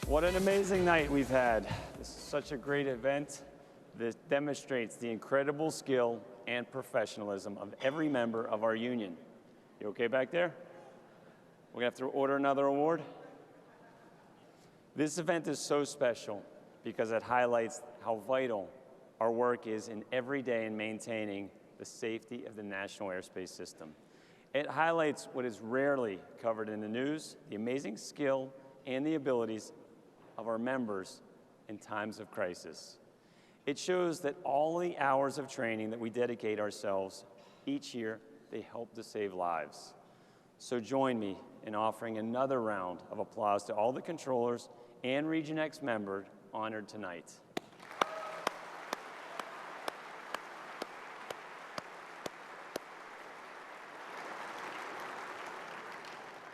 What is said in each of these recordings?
What an amazing night we've had. This is such a great event that demonstrates the incredible skill and professionalism of every member of our union. You okay back there? We're gonna have to order another award. This event is so special because it highlights how vital our work is in every day in maintaining the safety of the national airspace system. It highlights what is rarely covered in the news, the amazing skill and the abilities of our members in times of crisis. It shows that all the hours of training that we dedicate ourselves each year, they help to save lives. So join me in offering another round of applause to all the controllers and Region X members honored tonight.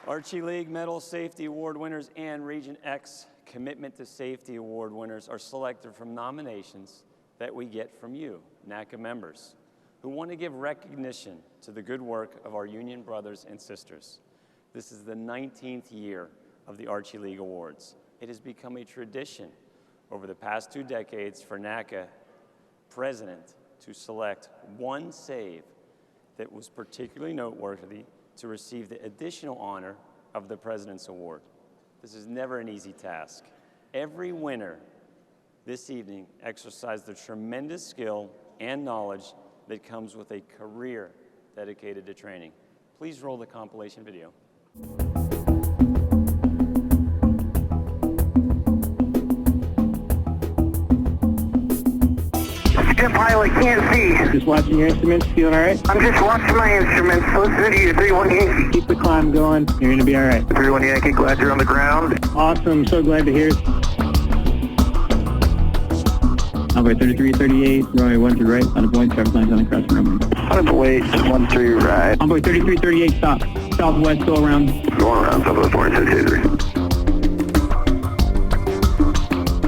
Archie League Medal Safety Award winners and Region X Commitment to Safety Award winners are selected from nominations that we get from you, NATCA members, who want to give recognition to the good work of our union brothers and sisters. This is the 19th year of the Archie League Awards. It has become a tradition over the past 2 decades for NATCA president to select one save that was particularly noteworthy to receive the additional honor of the President's Award. This is never an easy task. Every winner this evening exercised the tremendous skill and knowledge that comes with a career dedicated to training. Please roll the compilation video. Pilot, can't see. Just watching your instruments, feeling all right? I'm just watching my instruments. Listen to you, 3-1 Yankee. Keep the climb going. You're going to be all right. 3-1 Yankee, glad you're on the ground. Awesome. So glad to hear it. Runway 3338, runway 13 right, on a point, traffic lines on the cross runway. On the way, 13 right. Runway 3338, stop. Southwest, go around. Going around, Southwest 4683.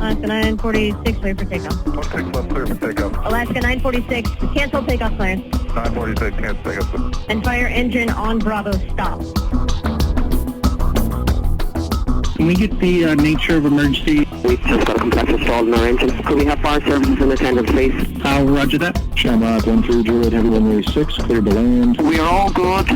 Alaska 946, clear for takeoff. 16 left, clear for takeoff. Alaska 946, cancel takeoff plans. 946, cancel takeoff. And fire engine on Bravo, stop. Can we get the nature of emergency? We've just got a compressor stalled in our engine. Could we have fire services in attendance, please? I'll roger that. Shamrock 13 Juliet, heavy runway 6, clear to land. We are all good.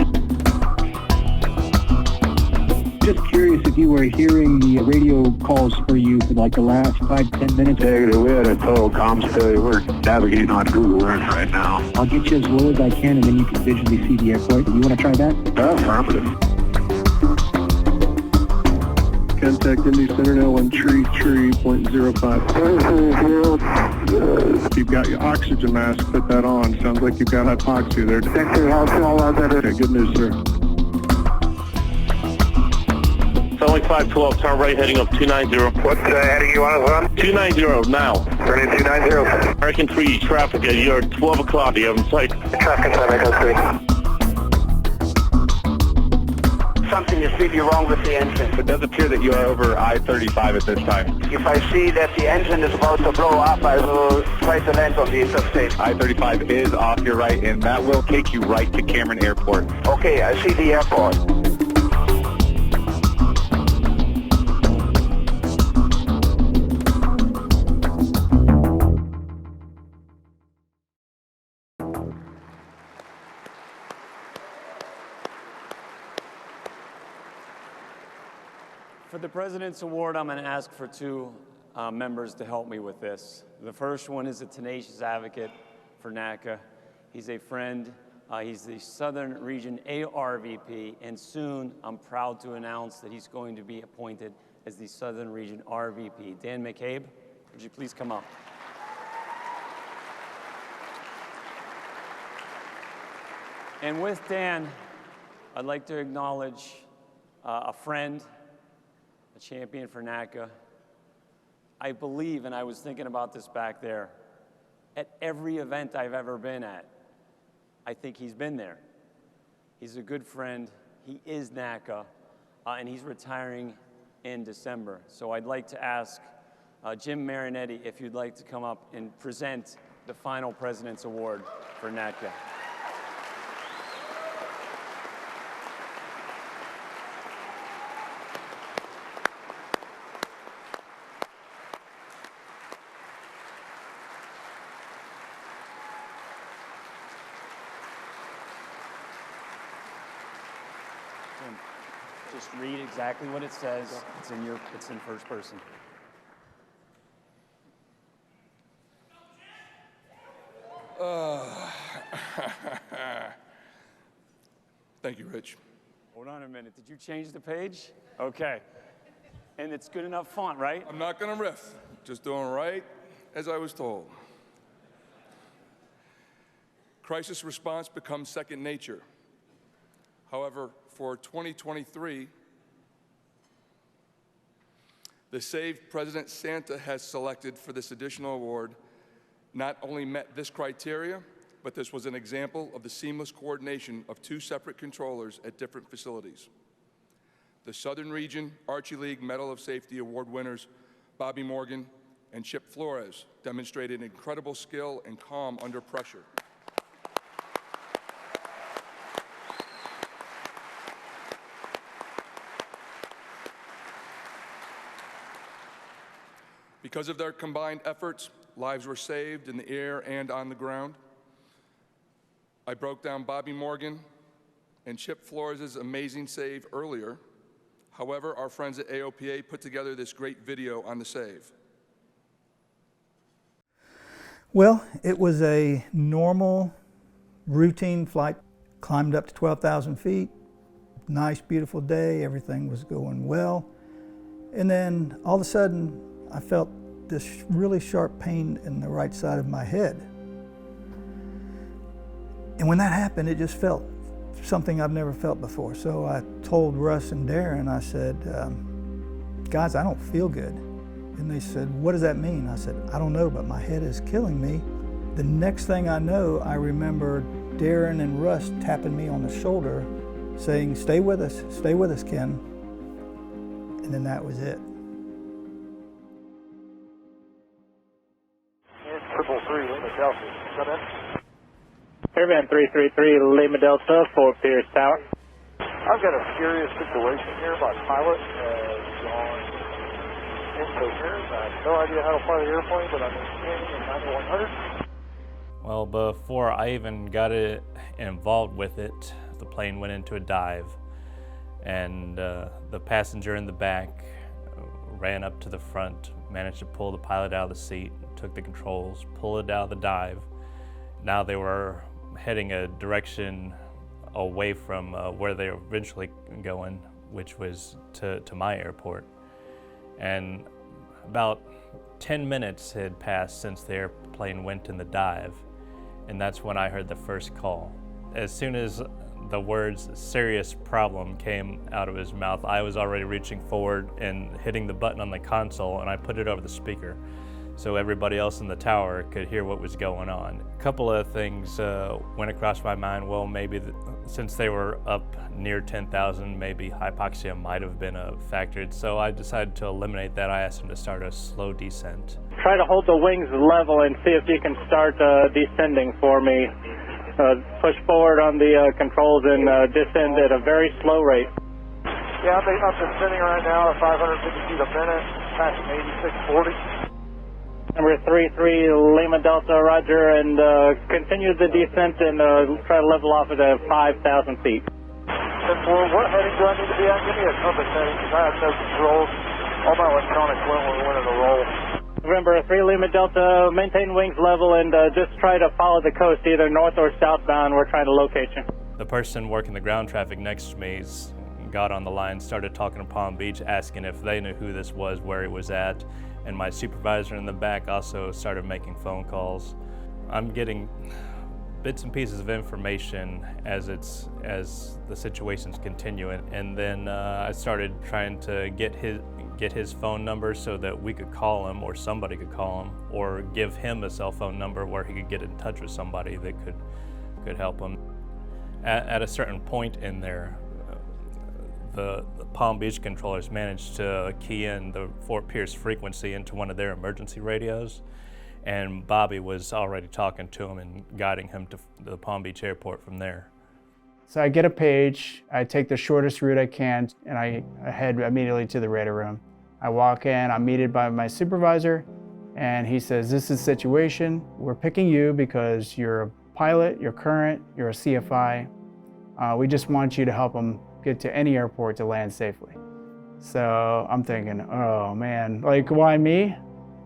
Just curious if you were hearing the radio calls for you for like the last 5-10 minutes. Negative, we had a total comms failure. We're navigating on Google Earth right now. I'll get you as low as I can and then you can visually see the airport. You want to try that? Affirmative. Contact Indy Center now on tree 0.05. You've got your oxygen mask, put that on. Sounds like you've got hypoxia there. Thanks for your help, Okay, good news, sir. Sunlight 512, turn right heading up 290. What heading you want us on? 290 now. Turn in 290. American 3, traffic at your 12 o'clock, you have in sight. Traffic time, Echo 3. Something is really wrong with the engine. It does appear that you are over I-35 at this time. If I see that the engine is about to blow up, I will try to land on the interstate. I-35 is off your right, and that will take you right to Cameron Airport. Okay, I see the airport. For the President's Award, I'm going to ask for 2 members to help me with this. The first one is a tenacious advocate for NATCA. He's a friend. He's the Southern Region ARVP, and soon I'm proud to announce that he's going to be appointed as the Southern Region RVP. Dan McCabe, would you please come up? And with Dan, I'd like to acknowledge a friend, a champion for NATCA. I believe, and I was thinking about this back there, at every event I've ever been at, I think he's been there. He's a good friend. He is NATCA, and he's retiring in December. So I'd like to ask Jim Marinetti if you'd like to come up and present the final President's Award for NATCA. Jim, just read exactly what it says. It's in first person. Thank you, Rich. Hold on a minute. Did you change the page? Okay. And it's good enough font, right? I'm not going to riff. Just doing right as I was told. Crisis response becomes second nature. However, for 2023, the Save President Santa has selected for this additional award not only met this criteria, but this was an example of the seamless coordination of two separate controllers at different facilities. The Southern Region Archie League Medal of Safety Award winners, Bobby Morgan and Chip Flores, demonstrated incredible skill and calm under pressure. Because of their combined efforts, lives were saved in the air and on the ground. I broke down Bobby Morgan and Chip Flores' amazing save earlier. However, our friends at AOPA put together this great video on the save. Well, it was a normal, routine flight. Climbed up to 12,000 feet. Nice, beautiful day. Everything was going well. And then all of a sudden, I felt this really sharp pain in the right side of my head. And when that happened, it just felt something I've never felt before. So I told Russ and Darren, I said, guys, I don't feel good. And they said, what does that mean? I said, I don't know, but my head is killing me. The next thing I know, I remember Darren and Russ tapping me on the shoulder, saying, stay with us, Ken. And then that was it. Triple three, Lima Delta. Come in. Airman 333, Lima Delta, Fort Pierce Tower. I've got a serious situation here. My pilot has gone incoherent. I have no idea how to fly the airplane, but I'm scanning in 9100. Well, before I even got involved with it, the plane went into a dive, and the passenger in the back ran up to the front, managed to pull the pilot out of the seat, took the controls, pulled it out of the dive. Now they were heading a direction away from where they were eventually going, which was to my airport. And about 10 minutes had passed since the airplane went in the dive, and that's when I heard the first call. As soon as the words "serious problem" came out of his mouth, I was already reaching forward and hitting the button on the console, and I put it over the speaker so everybody else in the tower could hear what was going on. A couple of things went across my mind. Well, maybe since they were up near 10,000, maybe hypoxia might have been a factor. So I decided to eliminate that. I asked them to start a slow descent. Try to hold the wings level and see if you can start descending for me. Push forward on the controls and descend at a very slow rate. Yeah, I'm descending right now at 550 feet a minute, passing 8640. Number 33, Lima Delta, roger, and continue the descent and try to level off at 5,000 feet. And for what heading do I need to be at? Give me a compass heading, because I have no controls. All my electronics went when we went in the roll. November 3, Lima Delta, maintain wings level and just try to follow the coast, either north or southbound. We're trying to locate you. The person working the ground traffic next to me got on the line, started talking to Palm Beach, asking if they knew who this was, where he was at. And my supervisor in the back also started making phone calls. I'm getting bits and pieces of information as the situation's continuing, and then I started trying to get his phone number so that we could call him, or somebody could call him, or give him a cell phone number where he could get in touch with somebody that could help him. At a certain point in there, the Palm Beach controllers managed to key in the Fort Pierce frequency into one of their emergency radios, and Bobby was already talking to him and guiding him to the Palm Beach airport from there. So I get a page, I take the shortest route I can, and I head immediately to the radar room. I walk in, I'm meted by my supervisor, and he says, this is the situation. We're picking you because you're a pilot, you're current, you're a CFI. We just want you to help them get to any airport to land safely. So I'm thinking, oh man, like why me?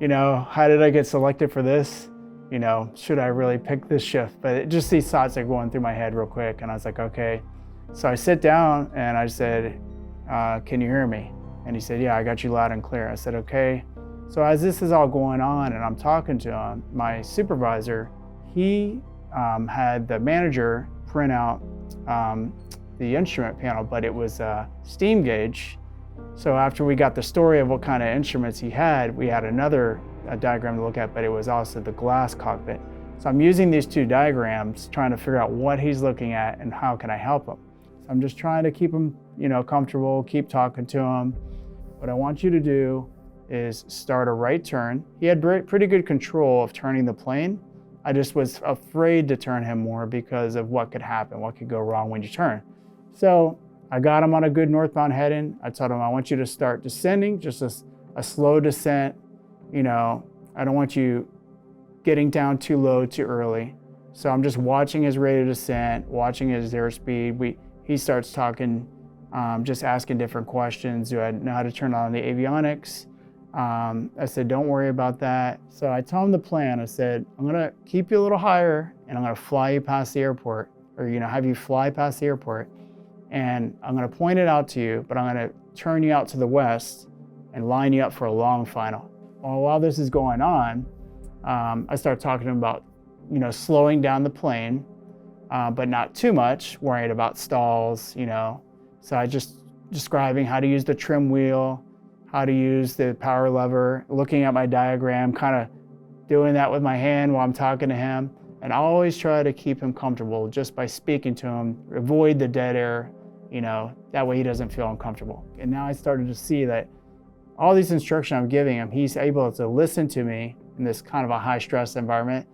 You know, how did I get selected for this? You know, should I really pick this shift? But just these thoughts are going through my head real quick, and I was like, okay. So I sit down and I said, can you hear me? And he said, yeah, I got you loud and clear. I said, okay. So as this is all going on and I'm talking to him, my supervisor, he had the manager print out the instrument panel, but it was a steam gauge. So after we got the story of what kind of instruments he had, we had another diagram to look at, but it was also the glass cockpit. So I'm using these two diagrams, trying to figure out what he's looking at and how can I help him. So I'm just trying to keep him, you know, comfortable, keep talking to him. What I want you to do is start a right turn. He had pretty good control of turning the plane. I just was afraid to turn him more because of what could happen, what could go wrong when you turn. So I got him on a good northbound heading. I told him, I want you to start descending, just a slow descent. You know, I don't want you getting down too low too early. So I'm just watching his rate of descent, watching his airspeed. He starts talking, just asking different questions. Do I know how to turn on the avionics? I said, don't worry about that. So I told him the plan. I said, I'm gonna keep you a little higher and I'm gonna fly you past the airport, or have you fly past the airport. And I'm gonna point it out to you, but I'm gonna turn you out to the west and line you up for a long final. Well, while this is going on, I start talking to him about, slowing down the plane, but not too much, worried about stalls, So I just describing how to use the trim wheel, how to use the power lever, looking at my diagram, kind of doing that with my hand while I'm talking to him. And I always try to keep him comfortable just by speaking to him, avoid the dead air, that way he doesn't feel uncomfortable. And now I started to see that all these instructions I'm giving him, he's able to listen to me in this kind of a high stress environment,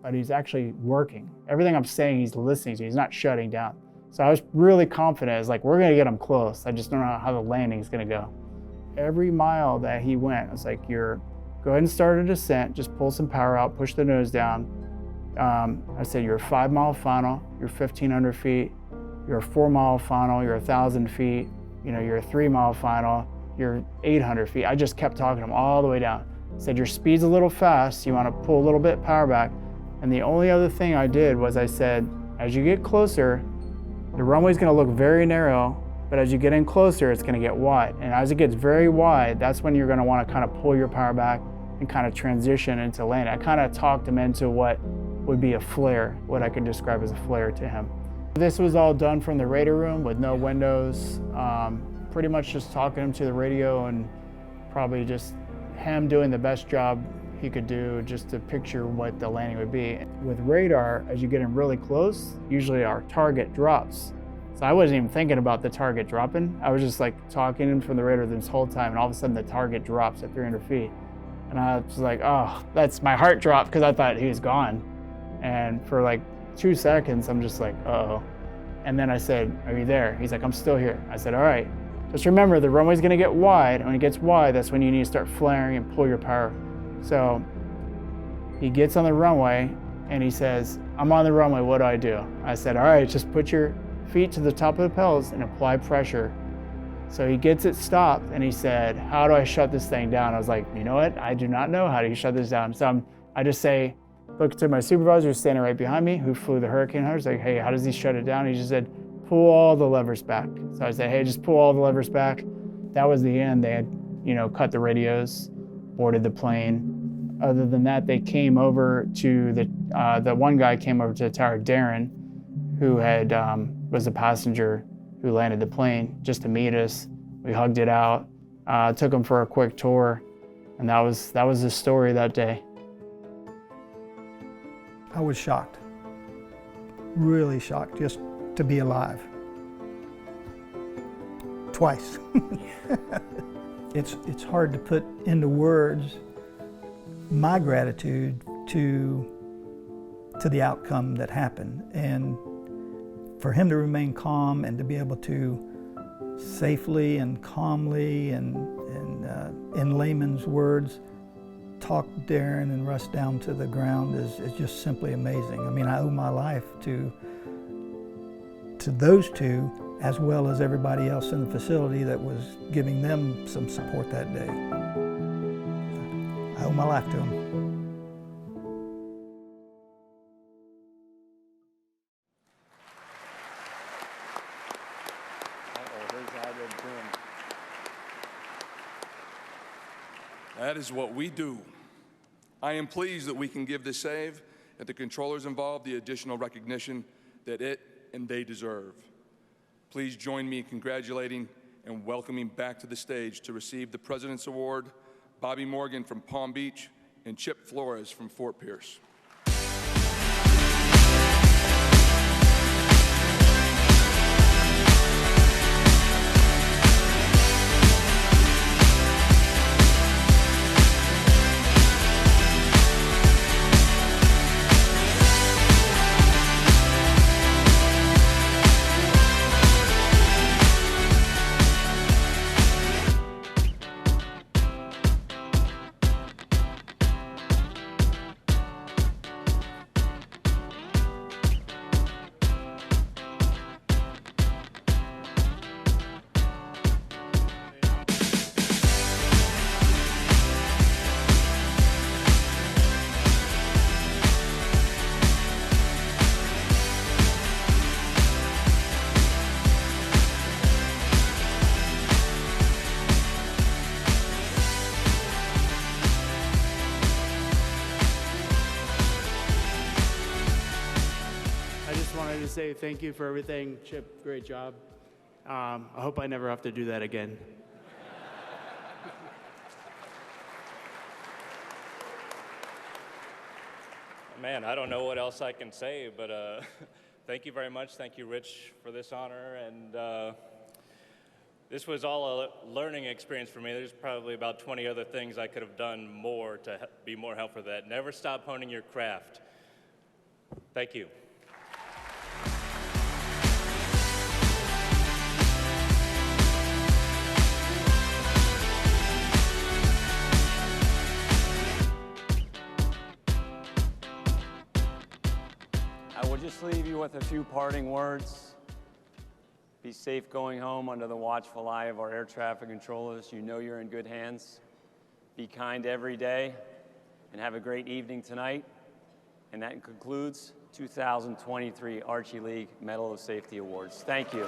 but he's actually working. Everything I'm saying, he's listening to, he's not shutting down. So I was really confident. It's like, we're gonna get him close. I just don't know how the landing's gonna go. Every mile that he went, I was like, go ahead and start a descent, just pull some power out, push the nose down. I said, you're a 5 mile final, you're 1,500 feet, you're a 4 mile final, you're 1,000 feet, you're a 3 mile final, you're 800 feet. I just kept talking to him all the way down. I said, your speed's a little fast, you wanna pull a little bit power back. And the only other thing I did was I said, as you get closer, the runway's gonna look very narrow, but as you get in closer, it's gonna get wide. And as it gets very wide, that's when you're gonna wanna kind of pull your power back and kind of transition into landing. I kind of talked him into what would be a flare, what I could describe as a flare to him. This was all done from the radar room with no windows, pretty much just talking him to the radio and probably just him doing the best job he could do just to picture what the landing would be. With radar, as you get in really close, usually our target drops. So I wasn't even thinking about the target dropping. I was just like talking in from the radar this whole time, and all of a sudden the target drops at 300 feet. And I was like, oh, that's my heart dropped because I thought he was gone. And for like 2 seconds, I'm just like, uh-oh. And then I said, are you there? He's like, I'm still here. I said, all right, just remember the runway's gonna get wide, and when it gets wide, that's when you need to start flaring and pull your power. So he gets on the runway and he says, I'm on the runway, what do I do? I said, all right, just put your feet to the top of the pedals and apply pressure. So he gets it stopped and he said, how do I shut this thing down? I was like, you know what? I do not know how to shut this down. So I just say, look to my supervisor who's standing right behind me, who flew the Hurricane Hunter. I was like, hey, how does he shut it down? He just said, pull all the levers back. So I said, hey, just pull all the levers back. That was the end. They had, cut the radios, boarded the plane. Other than that, they came over to the one guy came over to the tower, Darren, who was a passenger who landed the plane just to meet us. We hugged it out, took him for a quick tour, and that was the story that day. I was shocked, really shocked, just to be alive. Twice. It's hard to put into words my gratitude to the outcome that happened, and for him to remain calm and to be able to safely and calmly and in layman's words talk Darren and Russ down to the ground is just simply amazing. I mean, I owe my life to to those two, as well as everybody else in the facility that was giving them some support that day. I owe my life to them. That is what we do. I am pleased that we can give the save and the controllers involved the additional recognition that it and they deserve. Please join me in congratulating and welcoming back to the stage to receive the President's Award, Bobby Morgan from Palm Beach and Chip Flores from Fort Pierce. Say thank you for everything. Chip, great job. I hope I never have to do that again. Man, I don't know what else I can say, but thank you very much. Thank you, Rich, for this honor. And this was all a learning experience for me. There's probably about 20 other things I could have done more to be more helpful for that. Never stop honing your craft. Thank you. I will just leave you with a few parting words. Be safe going home under the watchful eye of our air traffic controllers. You know you're in good hands. Be kind every day, and have a great evening tonight. And that concludes 2023 Archie League Medal of Safety Awards. Thank you.